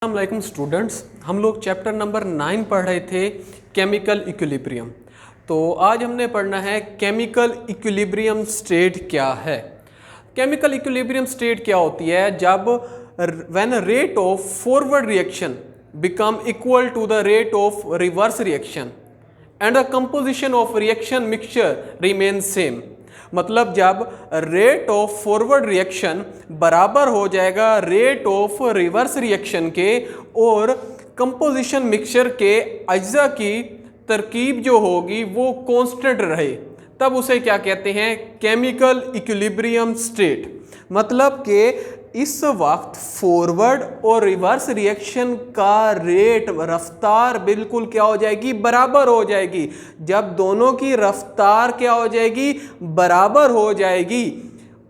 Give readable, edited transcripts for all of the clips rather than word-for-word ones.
अस्सलाम स्टूडेंट्स, हम लोग चैप्टर नंबर 9 पढ़ रहे थे केमिकल इक्विलिब्रियम। तो आज हमने पढ़ना है केमिकल इक्विलिब्रियम स्टेट क्या है। केमिकल इक्विलिब्रियम स्टेट क्या होती है? जब when rate of forward reaction become equal to the rate of reverse reaction and the composition of reaction mixture remain same. मतलब जब रेट ऑफ फॉरवर्ड रिएक्शन बराबर हो जाएगा रेट ऑफ रिवर्स रिएक्शन के और कंपोजिशन मिक्सचर के अज्जा की तरकीब जो होगी वो कांस्टेंट रहे, तब उसे क्या कहते हैं? Chemical equilibrium state. मतलब कि इस वक्त फॉरवर्ड और रिवर्स रिएक्शन का रेट रफ्तार बिल्कुल क्या हो जाएगी? बराबर हो जाएगी। जब दोनों की रफ्तार क्या हो जाएगी? बराबर हो जाएगी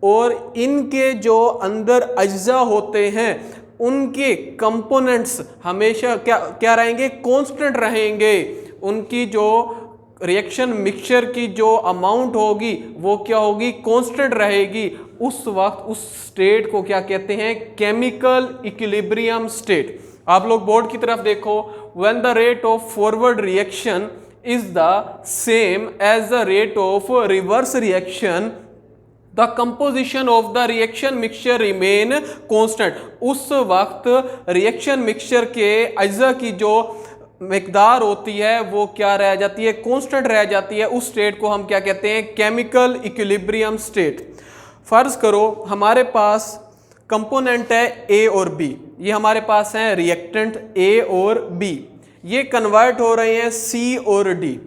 और इनके जो अंदर अज्जा होते हैं उनके कंपोनेंट्स हमेशा क्या रहेंगे? कांस्टेंट रहेंगे। उनकी जो रिएक्शन मिक्सचर की जो अमाउंट होगी वो क्या होगी? कांस्टेंट रहेगी। उस वक्त उस स्टेट को क्या कहते हैं? Chemical equilibrium state. आप लोग बोर्ड की तरफ देखो, when the rate of forward reaction is the same as the rate of reverse reaction the composition of the reaction mixture remain constant. उस वक्त रिएक्शन मिक्सचर के अज्जा की जो मिकदार होती है वो क्या रह जाती है? कांस्टेंट रह जाती है। उस स्टेट को हम क्या कहते हैं? Chemical equilibrium state. फर्ज करो हमारे पास कंपोनेंट है ए और बी, ये हमारे पास है रिएक्टेंट ए और बी, ये कन्वर्ट हो रहे हैं सी और डी।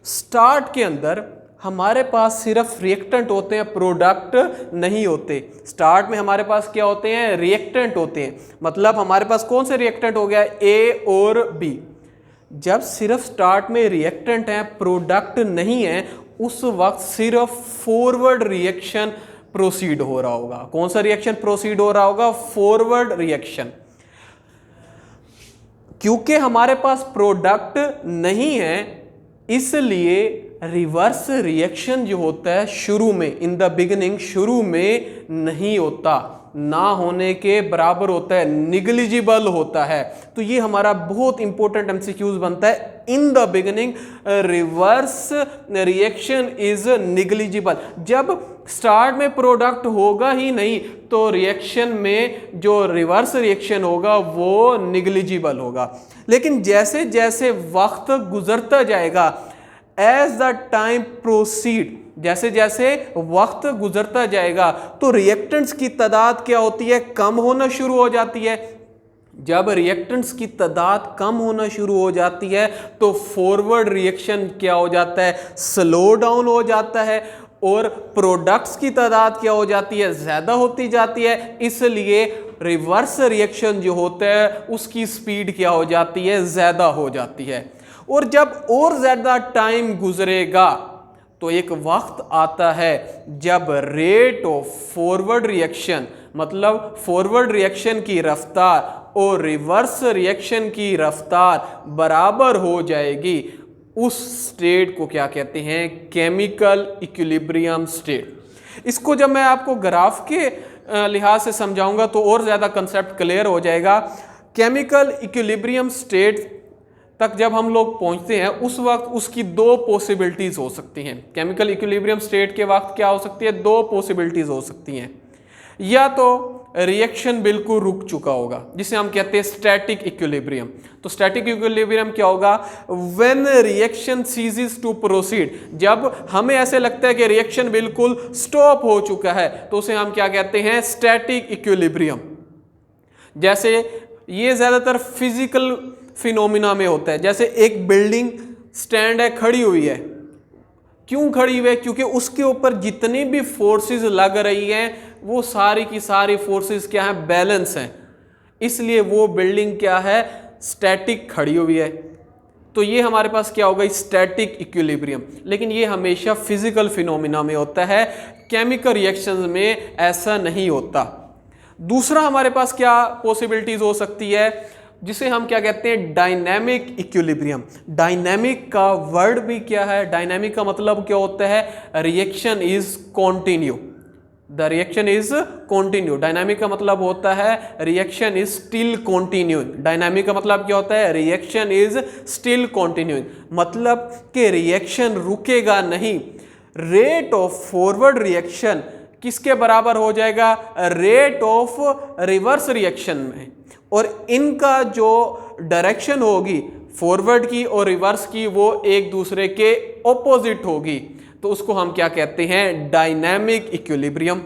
स्टार्ट के अंदर हमारे पास सिर्फ रिएक्टेंट होते हैं, प्रोडक्ट नहीं होते। स्टार्ट में हमारे पास क्या होते हैं? रिएक्टेंट होते हैं। मतलब हमारे पास कौन से रिएक्टेंट हो गया? ए और बी। जब सिर्फ स्टार्ट में रिएक्टेंट है, प्रोडक्ट नहीं है, उस वक्त सिर्फ फॉरवर्ड रिएक्शन प्रोसीड हो रहा होगा। कौन सा रिएक्शन प्रोसीड हो रहा होगा? Forward reaction. क्योंकि हमारे पास प्रोडक्ट नहीं है इसलिए रिवर्स रिएक्शन जो होता है शुरू में, इन द बिगिनिंग, शुरू में नहीं होता, ना होने के बराबर होता है, निग्लिजिबल होता है। तो ये हमारा बहुत इंपॉर्टेंट एमसीक्यूज बनता है। In the beginning reverse reaction is negligible. जब स्टार्ट में प्रोडक्ट होगा ही नहीं तो रिएक्शन में जो रिवर्स रिएक्शन होगा वो निग्लिजिबल होगा। लेकिन जैसे जैसे वक्त गुजरता जाएगा, एज द टाइम प्रोसीड, जैसे जैसे वक्त गुजरता जाएगा तो रिएक्टेंट्स की तादाद क्या होती है? कम होना शुरू हो जाती है। जब रिएक्टेंट्स की तादाद कम होना शुरू हो जाती है तो फॉरवर्ड रिएक्शन क्या हो जाता है? स्लो डाउन हो जाता है और प्रोडक्ट्स की तादाद क्या हो जाती है? ज़्यादा होती जाती है। इसलिए रिवर्स रिएक्शन जो होता है उसकी स्पीड क्या हो जाती है? ज़्यादा हो जाती है। और जब और ज़्यादा टाइम गुजरेगा तो एक वक्त आता है जब रेट ऑफ फॉरवर्ड रिएक्शन, मतलब फॉरवर्ड रिएक्शन की रफ्तार और रिवर्स रिएक्शन की रफ्तार बराबर हो जाएगी। उस स्टेट को क्या कहते हैं? Chemical equilibrium state. इसको जब मैं आपको ग्राफ के लिहाज से समझाऊंगा तो और ज़्यादा कंसेप्ट क्लियर हो जाएगा। केमिकल इक्विलिब्रियम स्टेट तक जब हम लोग पहुंचते हैं उस वक्त उसकी दो पॉसिबिलिटीज हो सकती हैं। केमिकल इक्विलिब्रियम स्टेट के वक्त क्या हो सकती है? दो पॉसिबिलिटीज हो सकती हैं। या तो रिएक्शन बिल्कुल रुक चुका होगा जिसे हम कहते हैं स्टैटिक इक्विलिब्रियम। तो स्टैटिक इक्विलिब्रियम क्या होगा? When reaction ceases to proceed, जब हमें ऐसे लगता है कि रिएक्शन बिल्कुल स्टॉप हो चुका है तो उसे हम क्या कहते हैं? Static equilibrium. जैसे ये ज्यादातर फिजिकल फिनोमिना में होता है। जैसे एक बिल्डिंग स्टैंड है, खड़ी हुई है। क्यों खड़ी हुई है? क्योंकि उसके ऊपर जितनी भी फोर्सेस लग रही हैं वो सारी की सारी फोर्सेस क्या है? बैलेंस हैं। इसलिए वो बिल्डिंग क्या है? स्टैटिक खड़ी हुई है। तो ये हमारे पास क्या होगा? Static equilibrium. लेकिन ये हमेशा फिजिकल फिनोमिना में होता है, केमिकल रिएक्शंस में ऐसा नहीं होता। दूसरा हमारे पास क्या पॉसिबिलिटीज हो सकती है? जिसे हम क्या कहते हैं? Dynamic equilibrium. डायनेमिक का वर्ड भी क्या है? डायनेमिक का मतलब क्या होता है? Reaction is continue. The reaction is continue. Dynamic का मतलब होता है reaction is still continuing. Dynamic का मतलब क्या होता है? रिएक्शन इज स्टिल कॉन्टिन्यूइंग, मतलब कि रिएक्शन रुकेगा नहीं। रेट ऑफ फॉरवर्ड रिएक्शन किसके बराबर हो जाएगा? रेट ऑफ रिवर्स रिएक्शन में। और इनका जो डायरेक्शन होगी फॉरवर्ड की और रिवर्स की, वो एक दूसरे के ऑपोजिट होगी। तो उसको हम क्या कहते हैं? Dynamic equilibrium.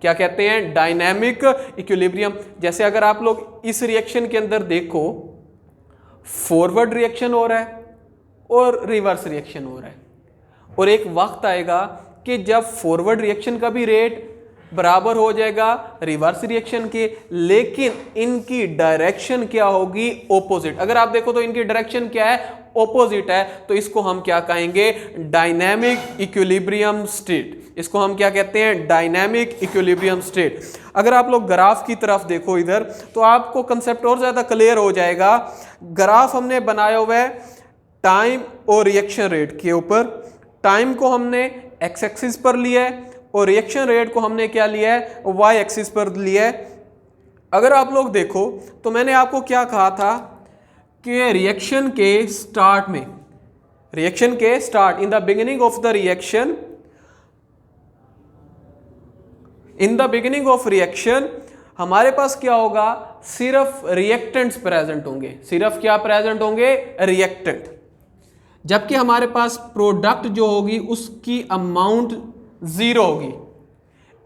क्या कहते हैं? Dynamic equilibrium. जैसे अगर आप लोग इस रिएक्शन के अंदर देखो, फॉरवर्ड रिएक्शन हो रहा है और रिवर्स रिएक्शन हो रहा है, और एक वक्त आएगा कि जब फॉरवर्ड रिएक्शन का भी रेट बराबर हो जाएगा रिवर्स रिएक्शन के, लेकिन इनकी डायरेक्शन क्या होगी? ऑपोजिट। अगर आप देखो तो इनकी डायरेक्शन क्या है? ऑपोजिट है। तो इसको हम क्या कहेंगे? Dynamic equilibrium state. इसको हम क्या कहते हैं? Dynamic equilibrium state. अगर आप लोग ग्राफ की तरफ देखो इधर, तो आपको कंसेप्ट और ज्यादा क्लियर हो जाएगा। ग्राफ हमने बनाया हुआ है टाइम और रिएक्शन रेट के ऊपर। टाइम को हमने एक्स एक्सिस पर लिया है और रिएक्शन रेट को हमने क्या लिया है? वाई एक्सिस पर लिया है। अगर आप लोग देखो तो मैंने आपको क्या कहा था कि रिएक्शन के स्टार्ट में, रिएक्शन के start, in the beginning of the reaction, in the beginning of reaction हमारे पास क्या होगा? सिर्फ रिएक्टेंट्स प्रेजेंट होंगे। सिर्फ क्या प्रेजेंट होंगे? रिएक्टेंट। जबकि हमारे पास प्रोडक्ट जो होगी उसकी अमाउंट जीरो होगी।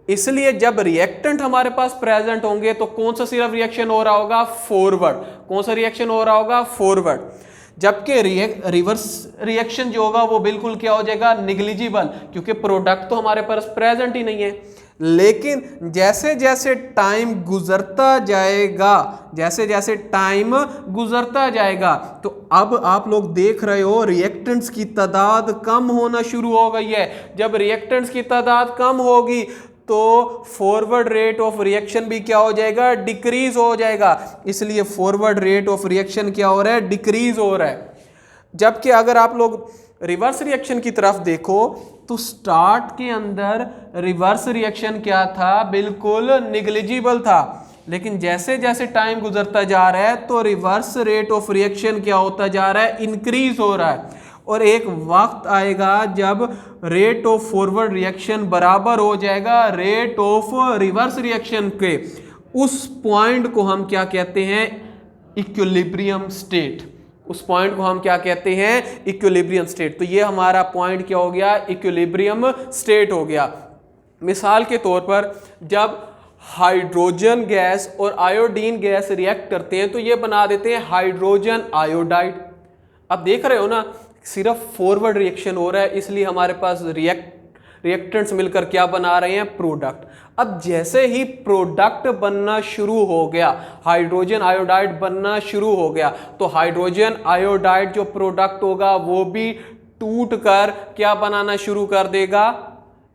इसलिए जब रिएक्टेंट हमारे पास प्रेजेंट होंगे तो कौन सा सिर्फ रिएक्शन हो रहा होगा? फॉरवर्ड। कौन सा रिएक्शन हो रहा होगा? फॉरवर्ड। जबकि रिवर्स रिएक्शन जो होगा वो बिल्कुल क्या हो जाएगा? निग्लिजिबल, क्योंकि प्रोडक्ट तो हमारे पास प्रेजेंट ही नहीं है। लेकिन जैसे जैसे टाइम गुजरता जाएगा, जैसे जैसे टाइम गुजरता जाएगा, तो अब आप लोग देख रहे हो रिएक्टेंट्स की तादाद कम होना शुरू हो गई है। जब रिएक्टेंट्स की तादाद कम होगी तो फॉरवर्ड रेट ऑफ रिएक्शन भी क्या हो जाएगा? डिक्रीज हो जाएगा। इसलिए फॉरवर्ड रेट ऑफ रिएक्शन क्या हो रहा है? डिक्रीज हो रहा है। जबकि अगर आप लोग रिवर्स रिएक्शन की तरफ देखो तो स्टार्ट के अंदर रिवर्स रिएक्शन क्या था? बिल्कुल निग्लिजिबल था। लेकिन जैसे जैसे टाइम गुजरता जा रहा है तो रिवर्स रेट ऑफ रिएक्शन क्या होता जा रहा है? इंक्रीज हो रहा है। और एक वक्त आएगा जब रेट ऑफ फॉरवर्ड रिएक्शन बराबर हो जाएगा रेट ऑफ रिवर्स रिएक्शन के। उस पॉइंट को हम क्या कहते हैं? Equilibrium state. उस पॉइंट को हम क्या कहते हैं? Equilibrium state. तो ये हमारा पॉइंट क्या हो गया? इक्विलिब्रियम स्टेट हो गया। मिसाल के तौर पर जब हाइड्रोजन गैस और आयोडीन गैस रिएक्ट करते हैं तो ये बना देते हैं हाइड्रोजन आयोडाइड। अब देख रहे हो ना, सिर्फ फॉरवर्ड रिएक्शन हो रहा है, इसलिए हमारे पास रिएक्टेंट्स मिलकर क्या बना रहे हैं? प्रोडक्ट। अब जैसे ही प्रोडक्ट बनना शुरू हो गया, हाइड्रोजन आयोडाइड बनना शुरू हो गया, तो हाइड्रोजन आयोडाइड जो प्रोडक्ट होगा वो भी टूट कर क्या बनाना शुरू कर देगा?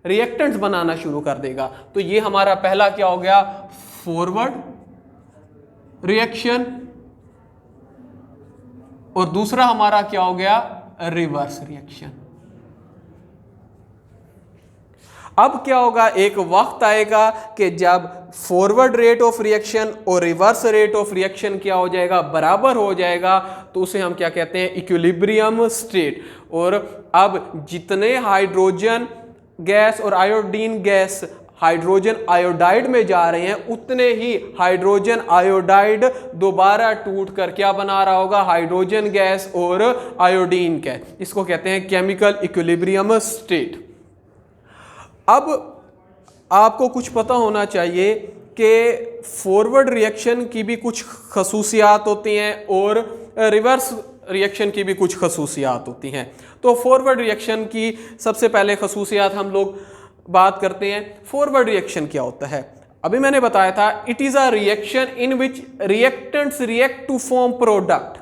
रिएक्टेंट्स बनाना शुरू कर देगा। तो ये हमारा पहला क्या हो गया? Forward reaction. और दूसरा हमारा क्या हो गया? Reverse reaction. अब क्या होगा? एक वक्त आएगा कि जब फॉरवर्ड रेट ऑफ रिएक्शन और रिवर्स रेट ऑफ रिएक्शन क्या हो जाएगा? बराबर हो जाएगा। तो उसे हम क्या कहते हैं? Equilibrium state. और अब जितने हाइड्रोजन गैस और आयोडीन गैस हाइड्रोजन आयोडाइड में जा रहे हैं, उतने ही हाइड्रोजन आयोडाइड दोबारा टूट कर क्या बना रहा होगा? हाइड्रोजन गैस और आयोडीन गैस। इसको कहते हैं केमिकल इक्विलिब्रियम स्टेट। अब आपको कुछ पता होना चाहिए कि फॉरवर्ड रिएक्शन की भी कुछ खसूसियात होती हैं और रिवर्स रिएक्शन की भी कुछ खसूसियात होती हैं। तो फॉरवर्ड रिएक्शन की सबसे पहले खसूसियात हम लोग बात करते हैं। फॉरवर्ड रिएक्शन क्या होता है? अभी मैंने बताया था, it is a reaction in which reactants react to form product.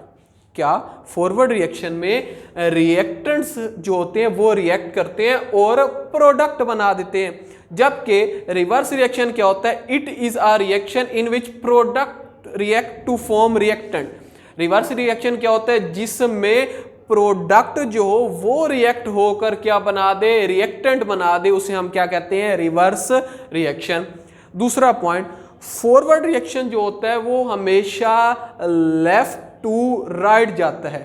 क्या? फॉरवर्ड रिएक्शन में रिएक्टेंट्स जो होते हैं वो रिएक्ट करते हैं और प्रोडक्ट बना देते हैं। जबकि रिवर्स रिएक्शन क्या होता है? It is a reaction in which product react to form reactant. Reverse reaction क्या होता है? जिसमें प्रोडक्ट जो हो वो रिएक्ट होकर क्या बना दे, रिएक्टेंट बना दे, उसे हम क्या कहते हैं, रिवर्स रिएक्शन। दूसरा पॉइंट, फॉरवर्ड रिएक्शन जो होता है वो हमेशा लेफ्ट टू राइट जाता है।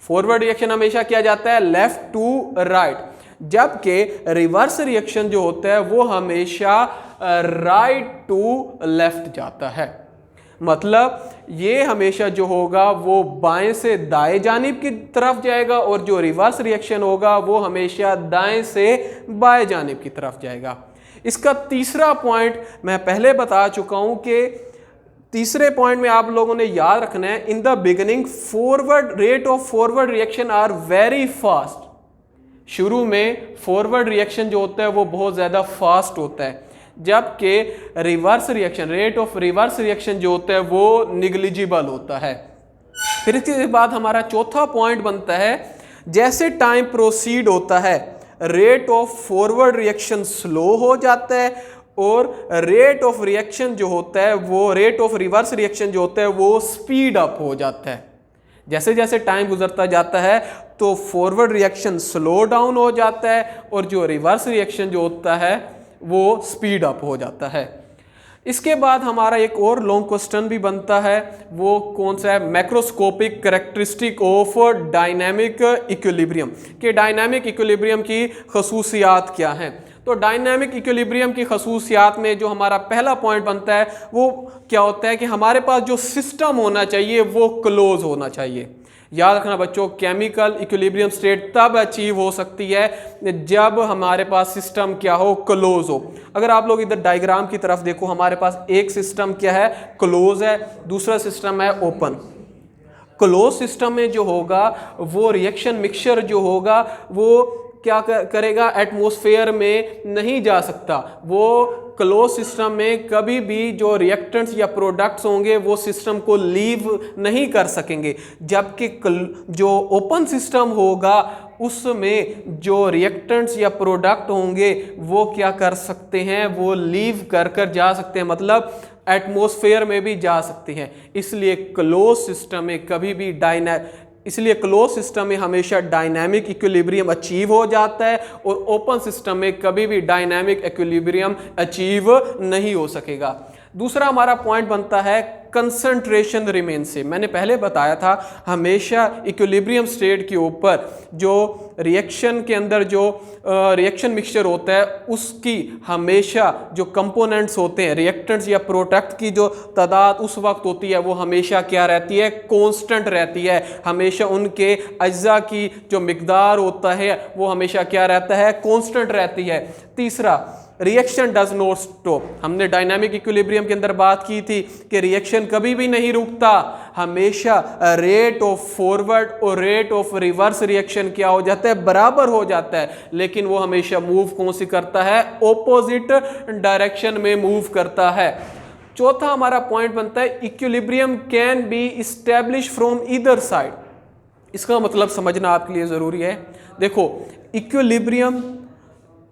फॉरवर्ड रिएक्शन हमेशा क्या जाता है, लेफ्ट टू राइट, जबकि रिवर्स रिएक्शन जो होता है वो हमेशा राइट टू लेफ्ट जाता है। मतलब ये हमेशा जो होगा वो बाएं से दाएं जानिब की तरफ जाएगा और जो रिवर्स रिएक्शन होगा वो हमेशा दाएं से बाएं जानिब की तरफ जाएगा। इसका तीसरा पॉइंट मैं पहले बता चुका हूं कि तीसरे पॉइंट में आप लोगों ने याद रखना है, in the beginning forward rate of forward reaction are very fast. शुरू में फॉरवर्ड रिएक्शन जो होता है वो बहुत ज्यादा फास्ट होता है, जबकि reverse reaction, rate of reverse reaction जो होता है वो निग्लिजिबल होता है। फिर इसके बाद हमारा चौथा पॉइंट बनता है, जैसे टाइम प्रोसीड होता है rate of forward reaction slow हो जाता है और रेट ऑफ रिएक्शन जो होता है वो, रेट ऑफ रिवर्स रिएक्शन जो होता है वो स्पीड अप हो जाता है। जैसे जैसे टाइम गुजरता जाता है तो फॉरवर्ड रिएक्शन स्लो डाउन हो जाता है और जो रिवर्स रिएक्शन जो होता है वो स्पीड अप हो जाता है। इसके बाद हमारा एक और लॉन्ग क्वेश्चन भी बनता है, वो कौन सा है, macroscopic characteristic of dynamic equilibrium, कि डायनामिक इक्विलिब्रियम की खसूसियात क्या हैं। तो डायनामिक इक्विलिब्रियम की खसूसियात में जो हमारा पहला पॉइंट बनता है वो क्या होता है कि हमारे पास जो सिस्टम होना चाहिए वो क्लोज होना चाहिए। याद रखना बच्चों, केमिकल इक्विलिब्रियम स्टेट तब अचीव हो सकती है जब हमारे पास सिस्टम क्या हो, क्लोज हो। अगर आप लोग इधर डायग्राम की तरफ देखो, हमारे पास एक सिस्टम क्या है, क्लोज है, दूसरा सिस्टम है ओपन। क्लोज सिस्टम में जो होगा वो रिएक्शन मिक्सचर जो होगा वो क्या करेगा, एटमॉस्फेयर में नहीं जा सकता। वो क्लोज सिस्टम में कभी भी जो रिएक्टेंट्स या प्रोडक्ट्स होंगे वो सिस्टम को लीव नहीं कर सकेंगे, जबकि जो ओपन सिस्टम होगा उसमें जो रिएक्टेंट्स या प्रोडक्ट होंगे वो क्या कर सकते हैं, वो लीव कर जा सकते हैं, मतलब एटमॉस्फेयर में भी जा सकते हैं। इसलिए क्लोज सिस्टम में कभी भी इसलिए क्लोज सिस्टम में हमेशा डायनामिक इक्विलिब्रियम अचीव हो जाता है और ओपन सिस्टम में कभी भी डायनामिक इक्विलिब्रियम अचीव नहीं हो सकेगा। दूसरा हमारा पॉइंट बनता है कंसंट्रेशन रिमेन से। मैंने पहले बताया था हमेशा इक्विलिब्रियम स्टेट के ऊपर जो रिएक्शन के अंदर जो रिएक्शन मिक्सचर होता है उसकी हमेशा जो कंपोनेंट्स होते हैं, रिएक्टेंट्स या प्रोडक्ट की जो तादाद उस वक्त होती है वो हमेशा क्या रहती है, कांस्टेंट रहती है। हमेशा उनके अज्जा की जो मिकदार होता है वो हमेशा क्या रहता है, कांस्टेंट रहती है। तीसरा, रिएक्शन डज नॉट स्टॉप। हमने डायनामिक इक्विलिब्रियम के अंदर बात की थी कि रिएक्शन कभी भी नहीं रुकता, हमेशा रेट ऑफ फॉरवर्ड और रेट ऑफ रिवर्स रिएक्शन क्या हो जाता है, बराबर हो जाता है, लेकिन वो हमेशा मूव कौन सी करता है, ऑपोजिट डायरेक्शन में मूव करता है। चौथा हमारा पॉइंट बनता है equilibrium can be establish from either side. इसका मतलब समझना आपके लिए जरूरी है। देखो, इक्विलिब्रियम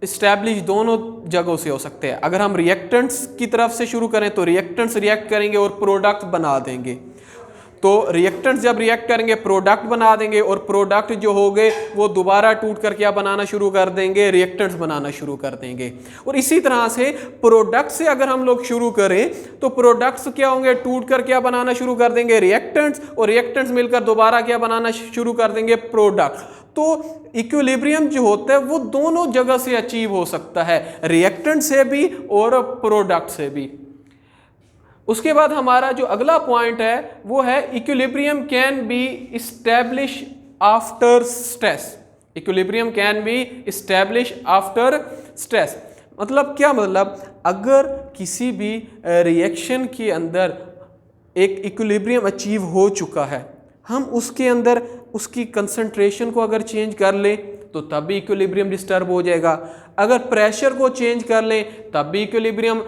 इस्टेब्लिश दोनों जगहों से हो सकते हैं। अगर हम रिएक्टेंट्स की तरफ से शुरू करें तो रिएक्टेंट्स रिएक्ट करेंगे और प्रोडक्ट बना देंगे। तो रिएक्टेंट्स जब रिएक्ट करेंगे प्रोडक्ट बना देंगे और प्रोडक्ट जो हो गए वो दोबारा टूट कर क्या बनाना शुरू कर देंगे, रिएक्टेंट्स बनाना शुरू कर देंगे। और इसी तरह से प्रोडक्ट से अगर हम लोग शुरू करें तो प्रोडक्ट्स क्या होंगे, टूट कर क्या बनाना शुरू कर देंगे, रिएक्टेंट्स, और रिएक्टेंट्स मिलकर दोबारा क्या बनाना शुरू कर देंगे, प्रोडक्ट। तो इक्विलिब्रियम जो होता है वो दोनों जगह से अचीव हो सकता है, रिएक्टेंट से भी और प्रोडक्ट से भी। उसके बाद हमारा जो अगला पॉइंट है वो है equilibrium can be establish after stress. Equilibrium can be establish after stress मतलब क्या, मतलब अगर किसी भी रिएक्शन के अंदर एक इक्विलिब्रियम अचीव हो चुका है, हम उसके अंदर उसकी कंसंट्रेशन को अगर चेंज कर लें तो तब भी इक्विलिब्रियम डिस्टर्ब हो जाएगा। अगर प्रेशर को चेंज कर लें तब भी इक्विलिब्रियम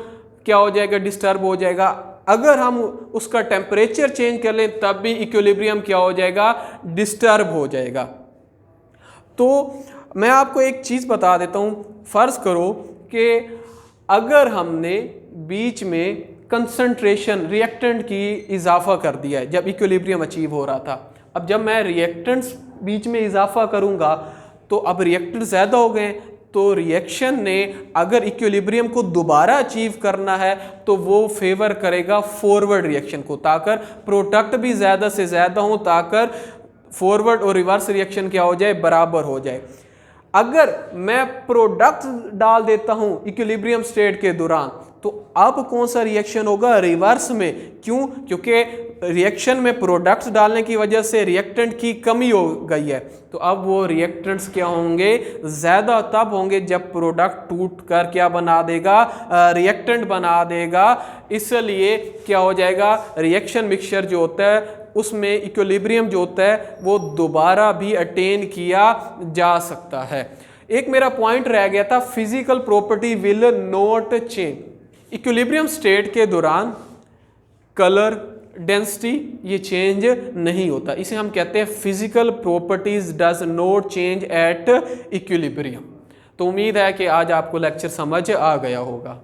क्या हो जाएगा, डिस्टर्ब हो जाएगा। अगर हम उसका टेम्परेचर चेंज कर लें तब भी इक्विलिब्रियम क्या हो जाएगा, डिस्टर्ब हो जाएगा। तो मैं आपको एक चीज़ बता देता हूँ, फर्ज करो कि अगर हमने बीच में कंसंट्रेशन रिएक्टेंट की इजाफा कर दिया है जब इक्विलिब्रियम अचीव हो रहा था, अब जब मैं रिएक्टेंट्स बीच में इजाफा करूंगा तो अब रिएक्टेंट ज़्यादा हो गए, तो रिएक्शन ने अगर इक्विलिब्रियम को दोबारा अचीव करना है तो वो फेवर करेगा फॉरवर्ड रिएक्शन को, ताकि प्रोडक्ट भी ज़्यादा से ज़्यादा हो, ताकि फॉरवर्ड और रिवर्स रिएक्शन क्या हो जाए, बराबर हो जाए। अगर मैं प्रोडक्ट डाल देता हूं इक्विलिब्रियम स्टेट के दौरान तो अब कौन सा रिएक्शन होगा, रिवर्स में। क्यों? क्योंकि रिएक्शन में प्रोडक्ट्स डालने की वजह से रिएक्टेंट की कमी हो गई है, तो अब वो रिएक्टेंट्स क्या होंगे, ज़्यादा तब होंगे जब प्रोडक्ट टूट कर क्या बना देगा, रिएक्टेंट बना देगा। इसलिए क्या हो जाएगा, रिएक्शन मिक्सचर जो होता है उसमें इक्विलिब्रियम जो होता है वो दोबारा भी अटेन किया जा सकता है। एक मेरा पॉइंट रह गया था, physical property will not change. Equilibrium state के दौरान कलर, डेंसिटी ये चेंज नहीं होता, इसे हम कहते हैं physical properties does not change at equilibrium. तो उम्मीद है कि आज आपको लेक्चर समझ आ गया होगा।